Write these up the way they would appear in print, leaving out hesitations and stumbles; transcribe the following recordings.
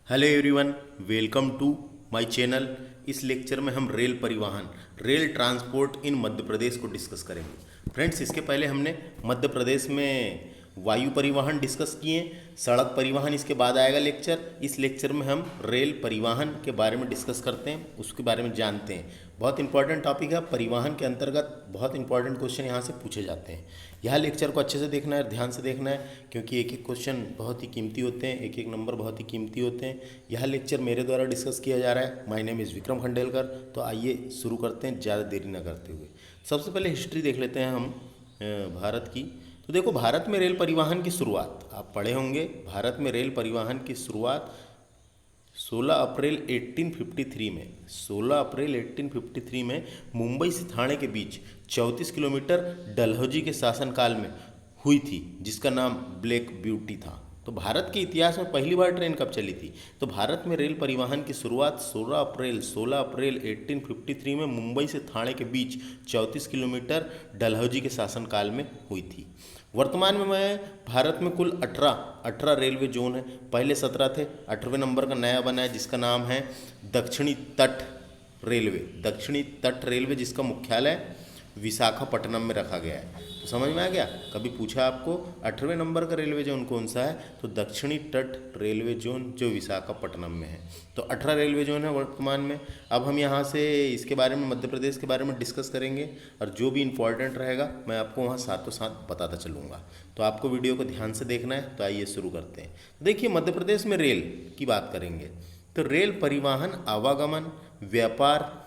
Hello everyone, welcome to my channel. इस lecture में हम रेल परिवहन, रेल ट्रांसपोर्ट इन मध्य प्रदेश को डिस्कस करेंगे। फ्रेंड्स, इसके पहले हमने मध्य प्रदेश में वायु परिवहन डिस्कस किए, सड़क परिवहन इसके बाद आएगा लेक्चर। इस लेक्चर में हम रेल परिवहन के बारे में डिस्कस करते हैं, उसके बारे में जानते हैं। बहुत इंपॉर्टेंट टॉपिक है। परिवहन के अंतर्गत बहुत इंपॉर्टेंट क्वेश्चन यहाँ से पूछे जाते हैं। यह लेक्चर को अच्छे से देखना है, ध्यान से देखना है, क्योंकि एक एक क्वेश्चन बहुत ही कीमती होते हैं, एक एक नंबर बहुत ही कीमती होते हैं। यह लेक्चर मेरे द्वारा डिस्कस किया जा रहा है। My name is Vikram Khandelkar. तो आइए शुरू करते हैं ज़्यादा देरी न करते हुए। सबसे पहले हिस्ट्री देख लेते हैं हम भारत की। तो देखो, भारत में रेल परिवहन की शुरुआत आप पढ़े होंगे। भारत में रेल परिवहन की शुरुआत 16 अप्रैल 1853 में 16 अप्रैल 1853 में मुंबई से ठाणे के बीच 34 किलोमीटर डलहौजी के शासनकाल में हुई थी, जिसका नाम ब्लैक ब्यूटी था। तो भारत के इतिहास में पहली बार ट्रेन कब चली थी? तो भारत में रेल परिवहन की शुरुआत 16 अप्रैल 1853 में मुंबई से ठाणे के बीच 34 किलोमीटर डलहौजी के शासनकाल में हुई थी। वर्तमान में भारत में कुल 18 रेलवे जोन है। पहले 17 थे, 18वें नंबर का नया बना है, जिसका नाम है दक्षिणी तट रेलवे, जिसका मुख्यालय विशाखापट्टनम में रखा गया है। तो समझ में आ गया? कभी पूछा आपको 18वें नंबर का रेलवे जोन कौन सा है, तो दक्षिणी तट रेलवे जोन, जो विशाखापट्टनम में है। तो 18 रेलवे जोन है वर्तमान में। अब हम यहाँ से इसके बारे में, मध्य प्रदेश के बारे में डिस्कस करेंगे, और जो भी इम्पोर्टेंट रहेगा मैं आपको वहाँ साथों साथ बताता चलूँगा। तो आपको वीडियो को ध्यान से देखना है। तो आइए शुरू करते हैं। देखिए, मध्य प्रदेश में रेल की बात करेंगे तो रेल परिवहन आवागमन, व्यापार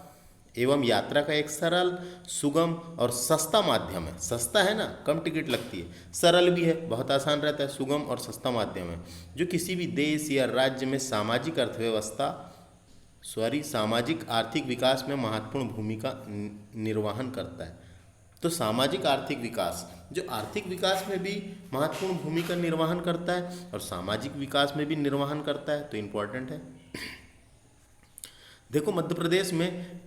एवं यात्रा का एक सरल, सुगम और सस्ता माध्यम है। सस्ता है ना, कम टिकट लगती है। सरल भी है, बहुत आसान रहता है। सुगम और सस्ता माध्यम है, जो किसी भी देश या राज्य में सामाजिक आर्थिक विकास में महत्वपूर्ण भूमिका निर्वहन करता है। तो सामाजिक आर्थिक विकास, जो आर्थिक विकास में भी महत्वपूर्ण भूमिका निर्वहन करता है और सामाजिक विकास में भी निर्वहन करता है, तो इम्पोर्टेंट है। देखो, मध्य प्रदेश में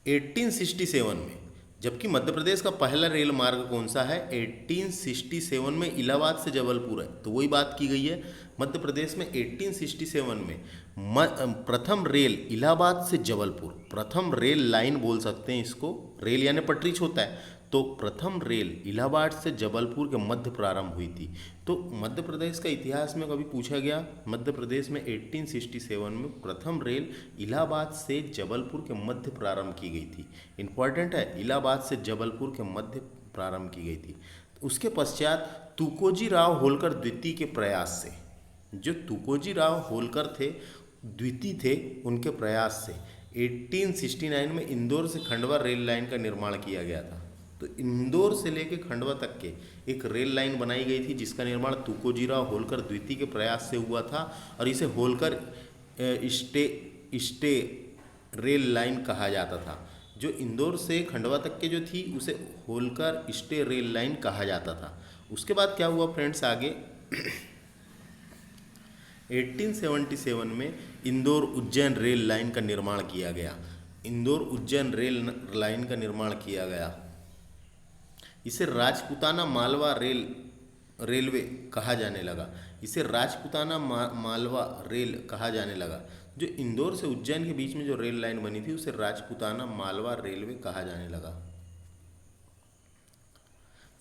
1867 में, जबकि मध्य प्रदेश का पहला रेल मार्ग कौन सा है? 1867 में इलाहाबाद से जबलपुर है। तो वही बात की गई है। मध्य प्रदेश में 1867 में प्रथम रेल इलाहाबाद से जबलपुर, प्रथम रेल लाइन बोल सकते हैं इसको, रेल यानी पटरी होता है। तो प्रथम रेल इलाहाबाद से जबलपुर के मध्य प्रारंभ हुई थी। तो मध्य प्रदेश का इतिहास में कभी पूछा गया, मध्य प्रदेश में 1867 में प्रथम रेल इलाहाबाद से जबलपुर के मध्य प्रारंभ की गई थी। इंपॉर्टेंट है, इलाहाबाद से जबलपुर के मध्य प्रारंभ की गई थी। उसके पश्चात तुकोजी राव होलकर द्वितीय के प्रयास से, जो तुकोजी राव होलकर थे, द्वितीय थे, उनके प्रयास से 1869 में इंदौर से खंडवा रेल लाइन का निर्माण किया गया था। तो इंदौर से लेकर खंडवा तक के एक रेल लाइन बनाई गई थी, जिसका निर्माण तुकोजी राव होलकर द्वितीय के प्रयास से हुआ था, और इसे होलकर स्टे रेल लाइन कहा जाता था। जो इंदौर से खंडवा तक के जो थी, उसे होलकर स्टे रेल लाइन कहा जाता था। उसके बाद क्या हुआ फ्रेंड्स, आगे 1877 में इंदौर उज्जैन रेल लाइन का निर्माण किया गया। इंदौर उज्जैन रेल लाइन का निर्माण किया गया। इसे राजपूताना मालवा रेलवे कहा जाने लगा। इसे राजपूताना मालवा रेल कहा जाने लगा। जो इंदौर से उज्जैन के बीच में जो रेल लाइन बनी थी, उसे राजपूताना मालवा रेलवे कहा जाने लगा।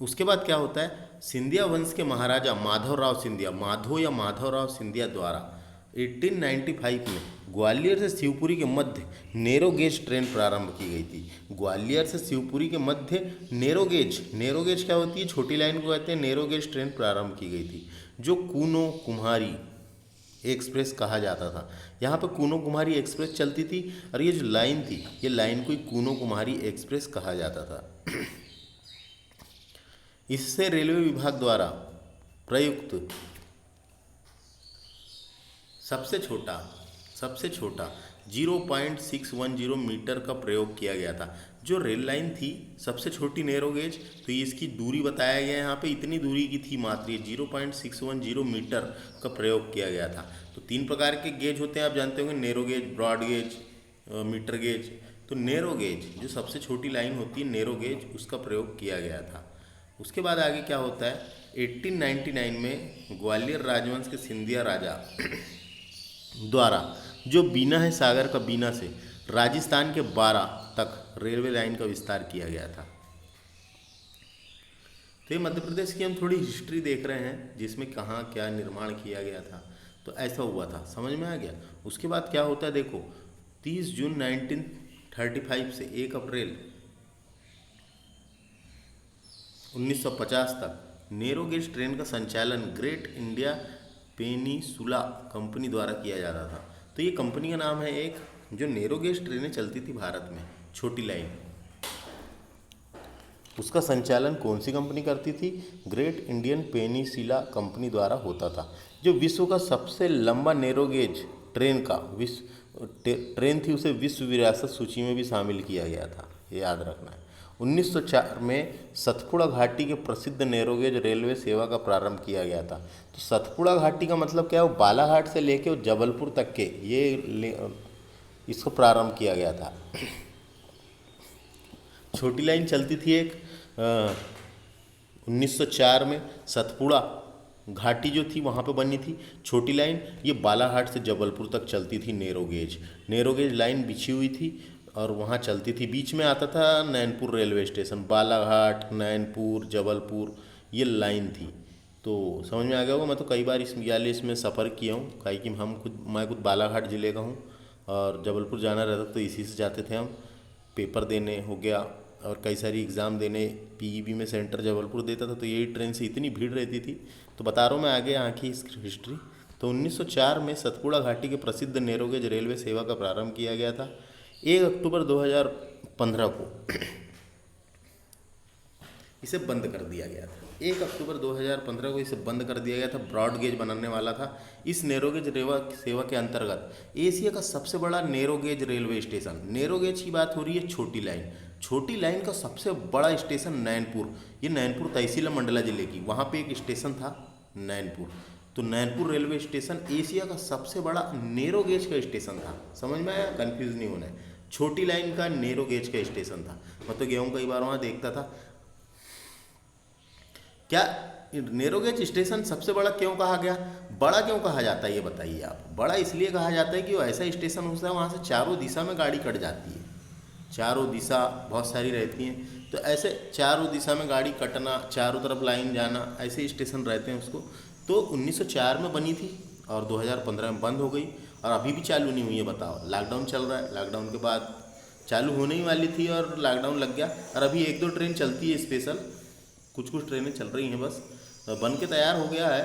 उसके बाद क्या होता है, सिंधिया वंश के महाराजा माधवराव सिंधिया द्वारा 1895 में ग्वालियर से शिवपुरी के मध्य नैरो गेज ट्रेन प्रारंभ की गई थी। ग्वालियर से शिवपुरी के मध्य नैरो गेज क्या होती है? छोटी लाइन को कहते हैं। नैरो गेज ट्रेन प्रारंभ की गई थी, जो कूनो कुम्हारी एक्सप्रेस कहा जाता था। यहाँ पे कूनो कुम्हारी एक्सप्रेस चलती थी, और ये जो लाइन थी, ये लाइन को कूनो कुम्हारी एक्सप्रेस कहा जाता था। इससे रेलवे विभाग द्वारा प्रयुक्त सबसे छोटा 0.610 मीटर का प्रयोग किया गया था। जो रेल लाइन थी सबसे छोटी नैरो गेज, तो ये इसकी दूरी बताया गया है यहाँ पे, इतनी दूरी की थी मात्र, ये 0.610 मीटर का प्रयोग किया गया था। तो 3 प्रकार के गेज होते हैं, आप जानते होंगे, narrow gauge, broad gauge, metre gauge. तो नैरो गेज जो सबसे छोटी लाइन होती है, नैरो गेज, उसका प्रयोग किया गया था। उसके बाद आगे क्या होता है, 1899 में ग्वालियर राजवंश के सिंधिया राजा द्वारा जो बीना है सागर का बीना से राजस्थान के 12 तक रेलवे लाइन का विस्तार किया गया था। तो ये मध्य प्रदेश की हम थोड़ी हिस्ट्री देख रहे हैं जिसमें कहाँ क्या निर्माण किया गया था। तो ऐसा हुआ था, समझ में आ गया। उसके बाद क्या होता है देखो, 30 जून 1935 से 1 अप्रैल 1950 तक नैरो गेज ट्रेन का संचालन ग्रेट इंडिया पेनिसुला कंपनी द्वारा किया जाता था। तो ये कंपनी का नाम है एक, जो नैरो गेज ट्रेनें चलती थी भारत में, छोटी लाइन, उसका संचालन कौन सी कंपनी करती थी? ग्रेट इंडियन पेनिसिला कंपनी द्वारा होता था। जो विश्व का सबसे लंबा नैरो गेज ट्रेन थी, उसे विश्व विरासत सूची में भी शामिल किया गया था, ये याद रखना है। 1904 में सतपुड़ा घाटी के प्रसिद्ध नैरो गेज रेलवे सेवा का प्रारंभ किया गया था। तो सतपुड़ा घाटी का मतलब क्या है? वो बालाघाट से लेके जबलपुर तक के इसको प्रारंभ किया गया था। छोटी लाइन चलती थी एक 1904 में, सतपुड़ा घाटी जो थी वहाँ पे बनी थी छोटी लाइन। ये बालाघाट से जबलपुर तक चलती थी नैरो गेज लाइन बिछी हुई थी और वहाँ चलती थी। बीच में आता था नैनपुर रेलवे स्टेशन, बालाघाट, नैनपुर, जबलपुर, ये लाइन थी। तो समझ में आ गया होगा। मैं तो कई बार इसमें सफ़र किया हूँ, काहे कि मैं खुद बालाघाट ज़िले का हूँ और जबलपुर जाना रहता तो इसी से जाते थे हम। पेपर देने हो गया और कई सारी एग्ज़ाम देने, पीईबी में सेंटर जबलपुर देता था, तो यही ट्रेन से इतनी भीड़ रहती थी। तो बता रहा हूँ मैं आगे यहाँ की हिस्ट्री। तो 1904 में सतपुड़ा घाटी के प्रसिद्ध नैरो गेज रेलवे सेवा का प्रारंभ किया गया था। 1 अक्टूबर 2015 को इसे बंद कर दिया गया था। 1 अक्टूबर 2015 को इसे बंद कर दिया गया था। ब्रॉड गेज बनाने वाला था। इस नैरो गेज सेवा के अंतर्गत एशिया का सबसे बड़ा narrow gauge railway station, narrow gauge की बात हो रही है, छोटी लाइन का सबसे बड़ा स्टेशन नैनपुर, ये नैनपुर तहसील मंडला जिले की, वहाँ पे एक स्टेशन था नैनपुर। तो नैनपुर रेलवे स्टेशन एशिया का सबसे बड़ा नैरो गेज का स्टेशन था। समझ में आया? कंफ्यूज नहीं होना है। छोटी लाइन का नैरो गेज का स्टेशन था। मैं तो गया हूँ कई बार वहाँ, देखता था। क्या नैरो गेज स्टेशन सबसे बड़ा क्यों कहा गया? बड़ा क्यों कहा जाता है ये बताइए आप। बड़ा इसलिए कहा जाता है कि वो ऐसा स्टेशन होता है वहाँ से चारों दिशा में गाड़ी कट जाती है। चारों दिशा बहुत सारी रहती हैं, तो ऐसे चारों दिशा में गाड़ी कटना, चारों तरफ लाइन जाना, ऐसे स्टेशन रहते हैं उसको। तो 1904 में बनी थी और 2015 में बंद हो गई और अभी भी चालू नहीं हुई है। बताओ, लॉकडाउन चल रहा है, लॉकडाउन के बाद चालू होने ही वाली थी और लॉकडाउन लग गया। और अभी 1-2 ट्रेन चलती है स्पेशल, कुछ ट्रेनें चल रही हैं बस। बन के तैयार हो गया है,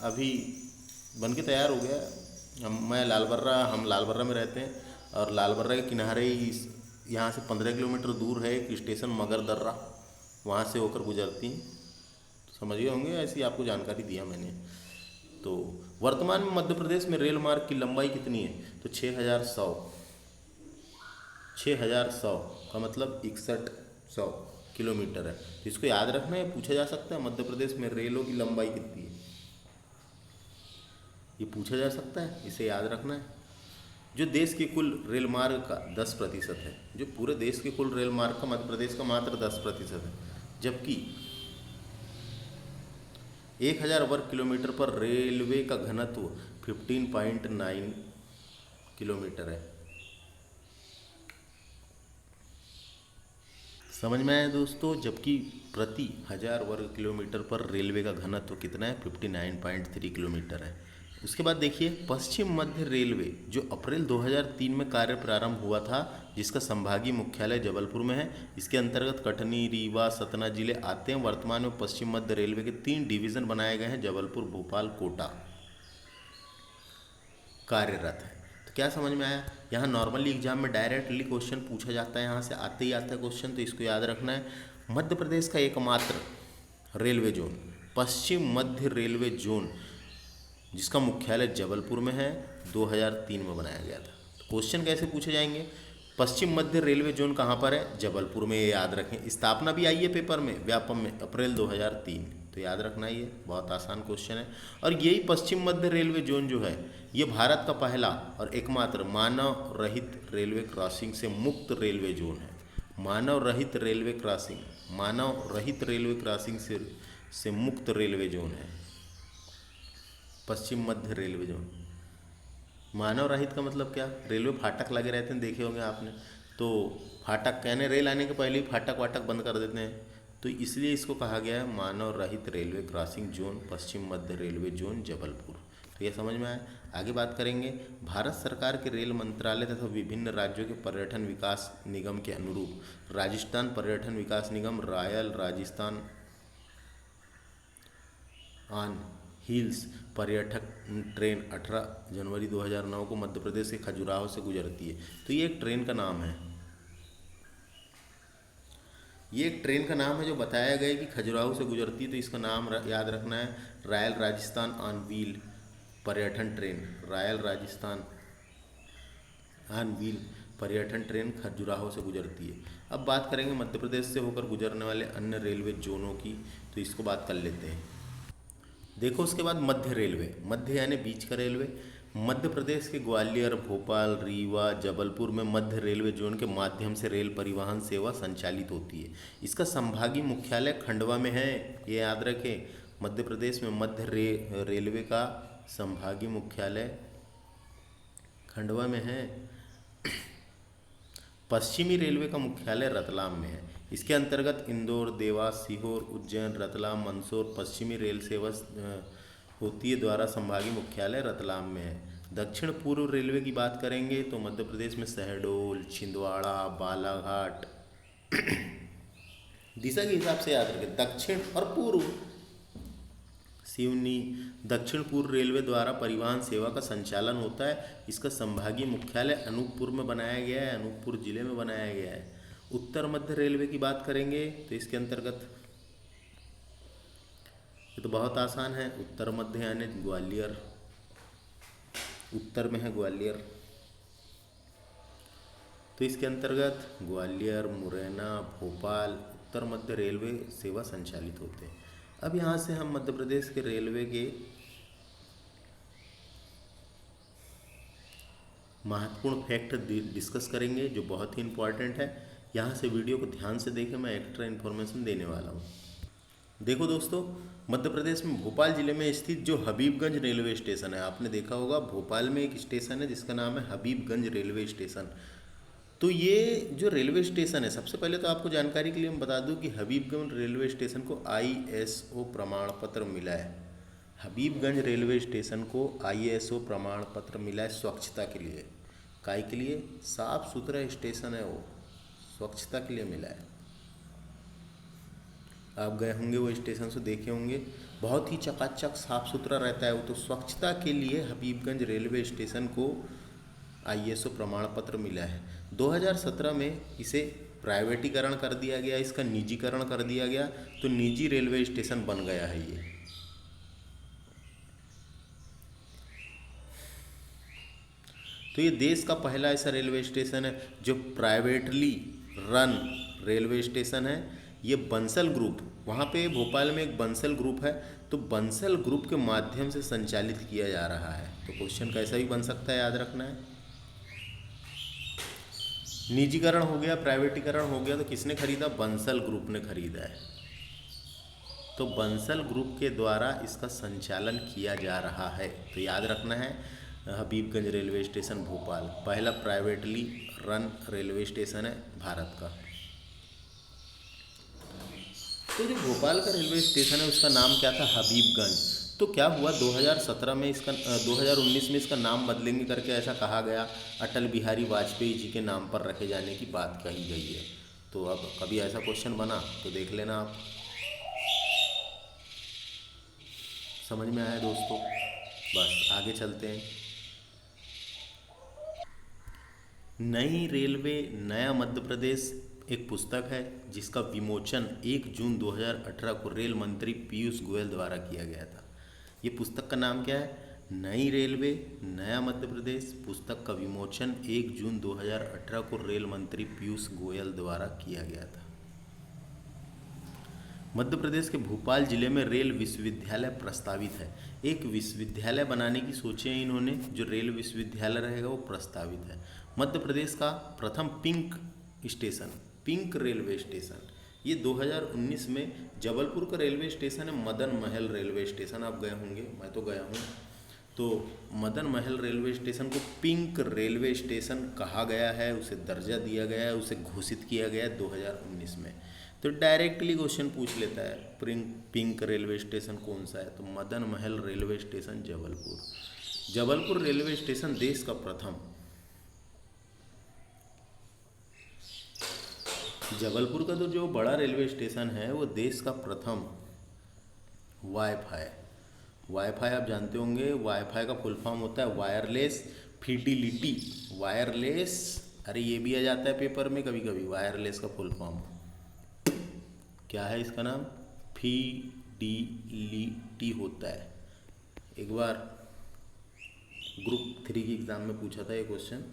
अभी बन के तैयार हो गया है। हम लाल बर्रा में रहते हैं और लाल बर्रा के किनारे ही यहाँ से 15 किलोमीटर दूर है एक स्टेशन मगरदर्रा, वहाँ से होकर गुजरती हैं। तो समझ गए होंगे, ऐसी आपको जानकारी दिया मैंने। तो वर्तमान में मध्य प्रदेश में रेल मार्ग की लंबाई कितनी है? तो 6100 का मतलब 6100 किलोमीटर है। तो इसको याद रखना है, पूछा जा सकता है मध्य प्रदेश में रेलों की लंबाई कितनी है, ये पूछा जा सकता है, इसे याद रखना है। जो देश के कुल रेल मार्ग का 10% है, जो पूरे देश के कुल रेल मार्ग का मध्य प्रदेश का मात्र 10% है, जबकि 1000 वर्ग किलोमीटर पर रेलवे का घनत्व 15.9 किलोमीटर है। समझ में आया दोस्तों? जबकि प्रति 1000 वर्ग किलोमीटर पर रेलवे का घनत्व कितना है? 59.3 किलोमीटर है। उसके बाद देखिए, पश्चिम मध्य रेलवे जो अप्रैल 2003 में कार्य प्रारंभ हुआ था, जिसका संभागीय मुख्यालय जबलपुर में है। इसके अंतर्गत कटनी, रीवा, सतना जिले आते हैं। वर्तमान में पश्चिम मध्य रेलवे के 3 डिवीज़न बनाए गए हैं, जबलपुर, भोपाल, कोटा कार्यरत है। तो क्या समझ में आया? यहाँ नॉर्मली एग्जाम में डायरेक्टली क्वेश्चन पूछा जाता है, यहाँ से आते ही आता है क्वेश्चन, तो इसको याद रखना है। मध्य प्रदेश का एकमात्र रेलवे जोन पश्चिम मध्य रेलवे जोन, जिसका मुख्यालय जबलपुर में है, 2003 में बनाया गया था। तो क्वेश्चन कैसे पूछे जाएंगे? पश्चिम मध्य रेलवे जोन कहाँ पर है? जबलपुर में, ये याद रखें। स्थापना भी आई है पेपर में, व्यापम में, अप्रैल 2003, तो याद रखना, ये बहुत आसान क्वेश्चन है। और यही पश्चिम मध्य रेलवे जोन जो है, ये भारत का पहला और एकमात्र मानव रहित रेलवे क्रॉसिंग से मुक्त रेलवे जोन है। मानव रहित रेलवे क्रॉसिंग से से मुक्त रेलवे जोन है, पश्चिम मध्य रेलवे जोन। मानव रहित का मतलब क्या? रेलवे फाटक लगे रहते हैं, देखे होंगे आपने, तो फाटक कहने रेल आने के पहले ही फाटक वाटक बंद कर देते हैं, तो इसलिए इसको कहा गया है मानव रहित रेलवे क्रॉसिंग जोन, पश्चिम मध्य रेलवे जोन, जबलपुर। तो ये समझ में आया। आगे बात करेंगे, भारत सरकार के रेल मंत्रालय तथा विभिन्न राज्यों के पर्यटन विकास निगम के अनुरूप राजस्थान पर्यटन विकास निगम रॉयल राजस्थान ऑन हिल्स पर्यटक ट्रेन 18 जनवरी 2009 को मध्य प्रदेश के खजुराहो से गुजरती है। तो ये एक ट्रेन का नाम है, ये एक ट्रेन का नाम है जो बताया गया है कि खजुराहो से गुजरती है, तो इसका नाम याद रखना है, रॉयल राजस्थान ऑन व्हील पर्यटन train, royal Rajasthan on wheel पर्यटन ट्रेन खजुराहो से गुजरती है। अब बात करेंगे मध्य प्रदेश से होकर गुजरने वाले अन्य रेलवे जोनों की, तो इसको बात कर लेते हैं। देखो उसके बाद मध्य रेलवे, मध्य यानी बीच का रेलवे। मध्य प्रदेश के ग्वालियर, भोपाल, रीवा, जबलपुर में मध्य रेलवे जोन के माध्यम से रेल परिवहन सेवा संचालित होती है। इसका संभागीय मुख्यालय खंडवा में है, ये याद रखें। मध्य प्रदेश में मध्य रेलवे का संभागीय मुख्यालय खंडवा में है। पश्चिमी रेलवे का मुख्यालय रतलाम में है। इसके अंतर्गत इंदौर, देवास, सीहोर, उज्जैन, रतलाम, मंदसौर पश्चिमी रेल सेवा होती है, द्वारा संभागीय मुख्यालय रतलाम में है। दक्षिण पूर्व रेलवे की बात करेंगे तो मध्य प्रदेश में शहडोल, छिंदवाड़ा, बालाघाट दिशा के हिसाब से याद रखें, दक्षिण और पूर्व, सिवनी। दक्षिण पूर्व रेलवे द्वारा परिवहन सेवा का संचालन होता है। इसका संभागीय मुख्यालय अनूपपुर में बनाया गया है, अनूपपुर जिले में बनाया गया है। उत्तर मध्य रेलवे की बात करेंगे तो इसके अंतर्गत, ये तो बहुत आसान है, उत्तर मध्य यानी ग्वालियर, उत्तर में है ग्वालियर, तो इसके अंतर्गत ग्वालियर, मुरैना, भोपाल उत्तर मध्य रेलवे सेवा संचालित होते हैं। अब यहाँ से हम मध्य प्रदेश के रेलवे के महत्वपूर्ण फैक्ट डिस्कस करेंगे जो बहुत ही इम्पॉर्टेंट है। यहाँ से वीडियो को ध्यान से देखें, मैं एक्स्ट्रा इन्फॉर्मेशन देने वाला हूँ। देखो दोस्तों, मध्य प्रदेश में भोपाल जिले में स्थित जो हबीबगंज रेलवे स्टेशन है, आपने देखा होगा भोपाल में एक स्टेशन है जिसका नाम है हबीबगंज रेलवे स्टेशन। तो ये जो रेलवे स्टेशन है, सबसे पहले तो आपको जानकारी के लिए मैं बता दूं कि हबीबगंज रेलवे स्टेशन को ISO प्रमाण पत्र मिला है। हबीबगंज रेलवे स्टेशन को ISO प्रमाण पत्र मिला है स्वच्छता के लिए। काय के लिए? साफ सुथरा स्टेशन है वो, स्वच्छता के लिए मिला है। आप गए होंगे वो स्टेशन से, देखे होंगे, बहुत ही चकाचक साफ सुथरा रहता है वो, तो स्वच्छता के लिए हबीबगंज रेलवे स्टेशन को ISO प्रमाण पत्र मिला है। 2017 में इसे प्राइवेटीकरण कर दिया गया, इसका निजीकरण कर दिया गया, तो निजी रेलवे स्टेशन बन गया है ये। तो ये देश का पहला ऐसा रेलवे स्टेशन है जो प्राइवेटली रन रेलवे स्टेशन है। ये बंसल ग्रुप, वहाँ पे भोपाल में एक बंसल ग्रुप है, तो बंसल ग्रुप के माध्यम से संचालित किया जा रहा है। तो क्वेश्चन कैसा भी बन सकता है, याद रखना है। निजीकरण हो गया, प्राइवेटीकरण हो गया, तो किसने खरीदा? बंसल ग्रुप ने खरीदा है। तो बंसल ग्रुप के द्वारा इसका संचालन किया जा रहा है। तो याद रखना है, हबीबगंज रेलवे स्टेशन भोपाल पहला प्राइवेटली रन रेलवे स्टेशन है भारत का। तो जो भोपाल का रेलवे स्टेशन है उसका नाम क्या था? हबीबगंज। तो क्या हुआ 2017 में इसका 2019 में इसका नाम बदलेंगे करके ऐसा कहा गया, अटल बिहारी वाजपेयी जी के नाम पर रखे जाने की बात कही गई है। तो अब कभी ऐसा क्वेश्चन बना तो देख लेना आप। समझ में आया दोस्तों? बस आगे चलते हैं। नई रेलवे नया मध्य प्रदेश एक पुस्तक है जिसका विमोचन 1 जून 2018 को रेल मंत्री पीयूष गोयल द्वारा किया गया था। ये पुस्तक का नाम क्या है? नई रेलवे नया मध्य प्रदेश। पुस्तक का विमोचन 1 जून 2018 को रेल मंत्री पीयूष गोयल द्वारा किया गया था। मध्य प्रदेश के भोपाल जिले में रेल विश्वविद्यालय प्रस्तावित है। एक विश्वविद्यालय बनाने की सोचे हैं इन्होंने, जो रेल विश्वविद्यालय रहेगा वो प्रस्तावित है। मध्य प्रदेश का प्रथम pink station, pink railway station, ये 2019 में जबलपुर का रेलवे स्टेशन है मदन महल रेलवे स्टेशन। आप गए होंगे, मैं तो गया हूँ। तो मदन महल रेलवे स्टेशन को पिंक रेलवे स्टेशन कहा गया है, उसे दर्जा दिया गया है, उसे घोषित किया गया है 2019 में। तो डायरेक्टली क्वेश्चन पूछ लेता है पिंक रेलवे स्टेशन कौन सा है, तो Madan Mahal railway station Jabalpur. Jabalpur railway station देश का प्रथम, जबलपुर का तो जो बड़ा रेलवे स्टेशन है वो देश का प्रथम वाईफाई आप जानते होंगे, वाईफाई का फुल फॉर्म होता है वायरलेस फिडिलिटी। वायरलेस, अरे ये भी आ जाता है पेपर में कभी कभी, वायरलेस का फुल फॉर्म क्या है, इसका नाम फिडिलिटी होता है। एक बार ग्रुप 3 की एग्ज़ाम में पूछा था ये क्वेश्चन।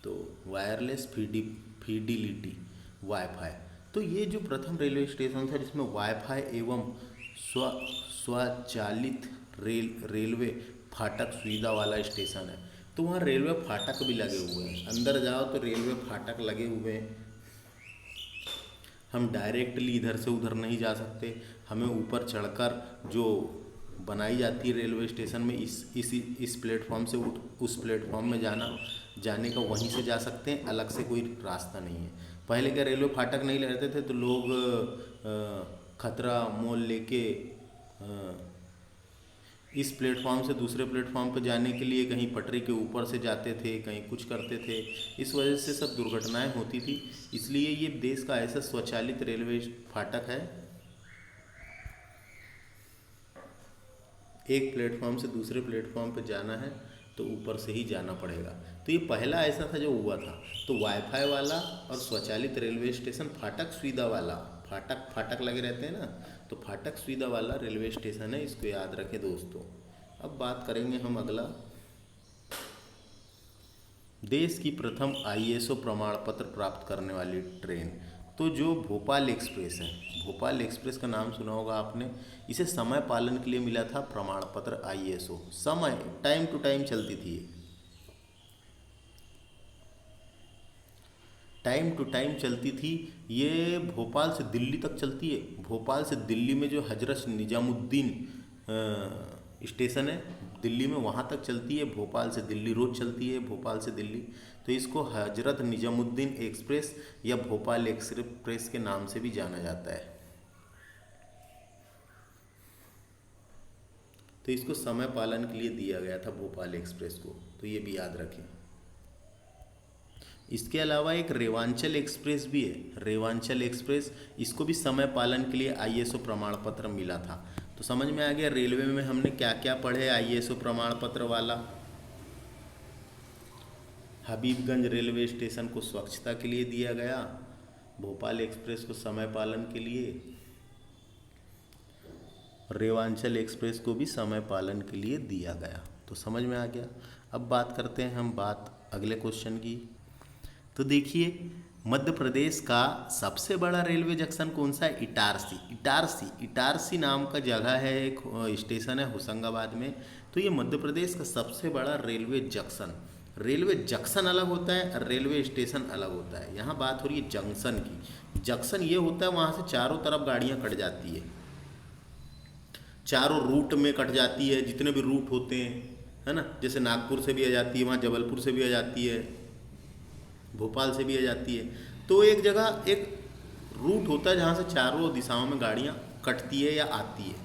तो वायरलेस फिडिलिटी वाईफाई, तो ये जो प्रथम रेलवे स्टेशन था जिसमें वाईफाई एवं स्वचालित रेलवे फाटक सुविधा वाला स्टेशन है। तो वहाँ रेलवे फाटक भी लगे हुए हैं, अंदर जाओ तो रेलवे फाटक लगे हुए हैं। हम डायरेक्टली इधर से उधर नहीं जा सकते, हमें ऊपर चढ़कर जो बनाई जाती है रेलवे स्टेशन में इस प्लेटफॉर्म से उस प्लेटफॉर्म में जाने का वहीं से जा सकते हैं, अलग से कोई रास्ता नहीं है। पहले क्या रेलवे फाटक नहीं रहते थे तो लोग खतरा मोल लेके इस प्लेटफॉर्म से दूसरे प्लेटफॉर्म पर जाने के लिए कहीं पटरी के ऊपर से जाते थे, कहीं कुछ करते थे। इस वजह से सब दुर्घटनाएं होती थी। इसलिए ये देश का ऐसा स्वचालित रेलवे फाटक है, एक प्लेटफॉर्म से दूसरे प्लेटफॉर्म पर जाना है तो ऊपर से ही जाना पड़ेगा। तो ये पहला ऐसा था जो हुआ था। तो वाईफाई वाला और स्वचालित रेलवे स्टेशन फाटक सुविधा वाला, फाटक लगे रहते हैं ना, तो फाटक सुविधा वाला रेलवे स्टेशन है, इसको याद रखें दोस्तों। अब बात करेंगे हम अगला, देश की प्रथम ISO प्रमाण पत्र प्राप्त करने वाली ट्रेन। तो जो भोपाल एक्सप्रेस है, भोपाल एक्सप्रेस का नाम सुना होगा आपने, इसे समय पालन के लिए मिला था प्रमाण पत्र ISO। समय टाइम टू टाइम चलती थी, टाइम टू टाइम चलती थी। ये भोपाल से दिल्ली तक चलती है। भोपाल से दिल्ली में जो हजरत निजामुद्दीन स्टेशन है दिल्ली में, वहाँ तक चलती है। भोपाल से दिल्ली रोज चलती है, भोपाल से दिल्ली। तो इसको हजरत निजामुद्दीन एक्सप्रेस या भोपाल एक्सप्रेस के नाम से भी जाना जाता है। तो इसको समय पालन के लिए दिया गया था भोपाल एक्सप्रेस को, तो ये भी याद रखें। इसके अलावा एक रेवांचल एक्सप्रेस भी है, रेवांचल एक्सप्रेस, इसको भी समय पालन के लिए ISO प्रमाण पत्र मिला था। तो समझ में आ गया रेलवे में हमने क्या क्या पढ़े ISO प्रमाण पत्र वाला। हबीबगंज रेलवे स्टेशन को स्वच्छता के लिए दिया गया, भोपाल एक्सप्रेस को समय पालन के लिए, रेवांचल एक्सप्रेस को भी समय पालन के लिए दिया गया। तो समझ में आ गया। अब बात करते हैं हम अगले क्वेश्चन की। तो देखिए, मध्य प्रदेश का सबसे बड़ा रेलवे जंक्शन कौन सा है? इटारसी नाम का जगह है, एक स्टेशन है होशंगाबाद में। तो ये मध्य प्रदेश का सबसे बड़ा रेलवे जंक्शन अलग होता है और रेलवे स्टेशन अलग होता है। यहाँ बात हो रही है जंक्शन की। जंक्शन ये होता है वहाँ से चारों तरफ गाड़ियाँ कट जाती है, चारों रूट में कट जाती है, जितने भी रूट होते हैं, है ना। जैसे नागपुर से भी आ जाती है, वहाँ जबलपुर से भी आ जाती है, भोपाल से भी आ जाती है। तो एक जगह एक रूट होता है जहाँ से चारों दिशाओं में गाड़ियाँ कटती है या आती है।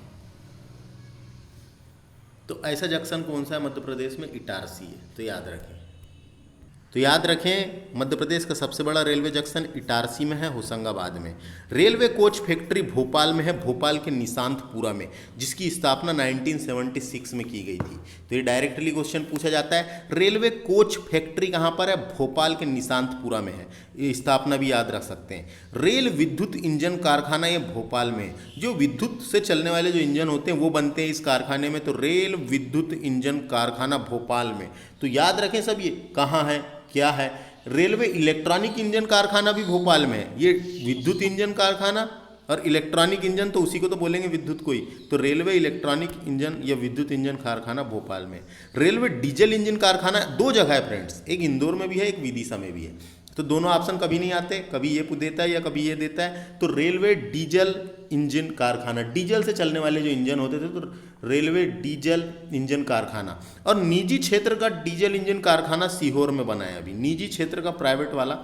तो ऐसा जंक्शन कौन सा है मध्य प्रदेश में? इटारसी है। तो याद रखें मध्य प्रदेश का सबसे बड़ा रेलवे जंक्शन इटारसी में है, होशंगाबाद में। रेलवे कोच फैक्ट्री भोपाल में है, भोपाल के निशांतपुरा में, जिसकी स्थापना 1976 में की गई थी। तो ये डायरेक्टली क्वेश्चन पूछा जाता है, रेलवे कोच फैक्ट्री कहाँ पर है? भोपाल के निशांतपुरा में है। ये स्थापना भी याद रख सकते हैं। रेल विद्युत इंजन कारखाना ये भोपाल में, जो विद्युत से चलने वाले जो इंजन होते हैं वो बनते हैं इस कारखाने में। तो रेल विद्युत इंजन कारखाना भोपाल में। तो याद रखें सब, ये कहाँ है क्या है। रेलवे इलेक्ट्रॉनिक इंजन कारखाना भी भोपाल में है। ये विद्युत इंजन कारखाना और इलेक्ट्रॉनिक इंजन, तो उसी को तो बोलेंगे विद्युत को ही। तो रेलवे इलेक्ट्रॉनिक इंजन या विद्युत इंजन कारखाना भोपाल में। रेलवे डीजल इंजन कारखाना 2 जगह है फ्रेंड्स, एक इंदौर में भी है, एक विदिशा में भी है। तो दोनों ऑप्शन कभी नहीं आते, कभी ये देता है या कभी ये देता है। तो रेलवे डीजल इंजन कारखाना, डीजल से चलने वाले जो इंजन होते थे तो रेलवे डीजल इंजन कारखाना। और निजी क्षेत्र का डीजल इंजन कारखाना सीहोर में बना है अभी, निजी क्षेत्र का प्राइवेट वाला,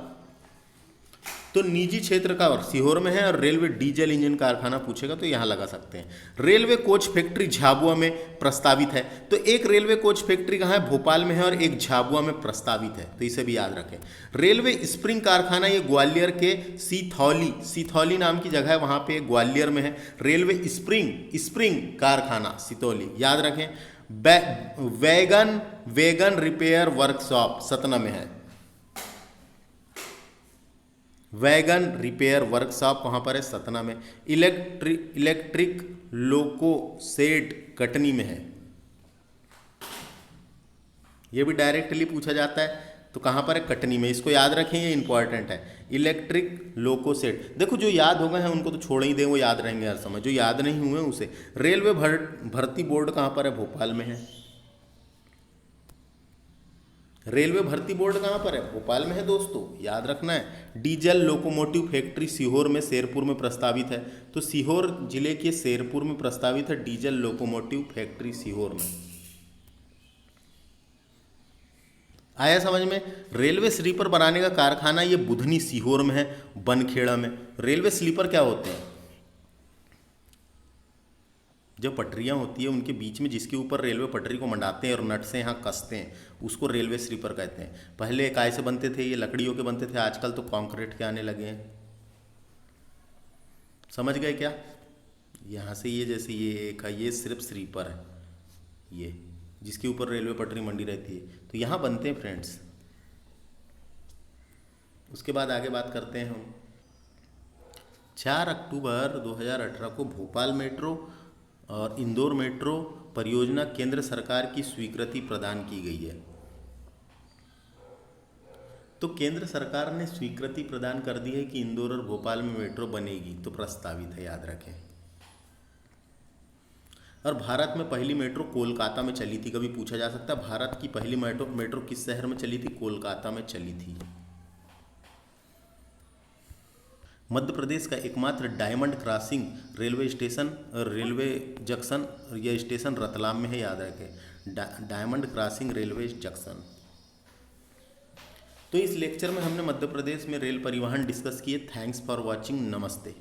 तो निजी क्षेत्र का और सीहोर में है। और रेलवे डीजल इंजन कारखाना पूछेगा तो यहाँ लगा सकते हैं। रेलवे कोच फैक्ट्री झाबुआ में प्रस्तावित है, तो एक रेलवे कोच फैक्ट्री कहाँ है, भोपाल में है, और एक झाबुआ में प्रस्तावित है, तो इसे भी याद रखें। रेलवे स्प्रिंग कारखाना ये ग्वालियर के सीथौली नाम की जगह है, वहाँ पे ग्वालियर में है। रेलवे स्प्रिंग कारखाना सितौली, याद रखें। वैगन रिपेयर वर्कशॉप सतना में है, वैगन रिपेयर वर्कशॉप वहाँ पर है सतना में। इलेक्ट्रिक लोको सेट कटनी में है, ये भी डायरेक्टली पूछा जाता है, तो कहाँ पर है, कटनी में। इसको याद रखें, ये इंपॉर्टेंट है। इलेक्ट्रिक लोको सेट, देखो जो याद हो गए हैं उनको तो छोड़ ही दें, वो याद रहेंगे हर समय, जो याद नहीं हुए उसे। रेलवे भर्ती बोर्ड कहाँ पर है, भोपाल में है। रेलवे भर्ती बोर्ड कहाँ पर है, भोपाल में है दोस्तों, याद रखना है। डीजल लोकोमोटिव फैक्ट्री सीहोर में शेरपुर में प्रस्तावित है, तो सीहोर जिले के शेरपुर में प्रस्तावित है डीजल लोकोमोटिव फैक्ट्री सीहोर में। आया समझ में। रेलवे स्लीपर बनाने का कारखाना ये बुधनी सीहोर में है, बनखेड़ा में। रेलवे स्लीपर क्या होते हैं, जो पटरियाँ होती है उनके बीच में जिसके ऊपर रेलवे पटरी को मंडाते हैं और नट से यहाँ कसते हैं, उसको रेलवे स्लीपर कहते हैं। पहले काय से बनते थे, ये लकड़ियों के बनते थे, आजकल तो कंक्रीट के आने लगे हैं। समझ गए क्या। यहाँ से ये जैसे ये एक है, ये सिर्फ स्लीपर है, ये जिसके ऊपर रेलवे पटरी मंडी रहती है, तो यहाँ बनते हैं फ्रेंड्स। उसके बाद आगे बात करते हैं हम। 4 अक्टूबर 2018 को भोपाल मेट्रो और इंदौर मेट्रो परियोजना केंद्र सरकार की स्वीकृति प्रदान की गई है। तो केंद्र सरकार ने स्वीकृति प्रदान कर दी है कि इंदौर और भोपाल में मेट्रो बनेगी, तो प्रस्तावित है, याद रखें। और भारत में पहली मेट्रो कोलकाता में चली थी, कभी पूछा जा सकता है भारत की पहली मेट्रो किस शहर में चली थी, कोलकाता में चली थी। मध्य प्रदेश का एकमात्र डायमंड क्रॉसिंग रेलवे जंक्शन, यह स्टेशन रतलाम में है, याद रखें। Diamond crossing railway junction. तो इस लेक्चर में हमने मध्य प्रदेश में रेल परिवहन डिस्कस किए। थैंक्स फॉर वॉचिंग, नमस्ते।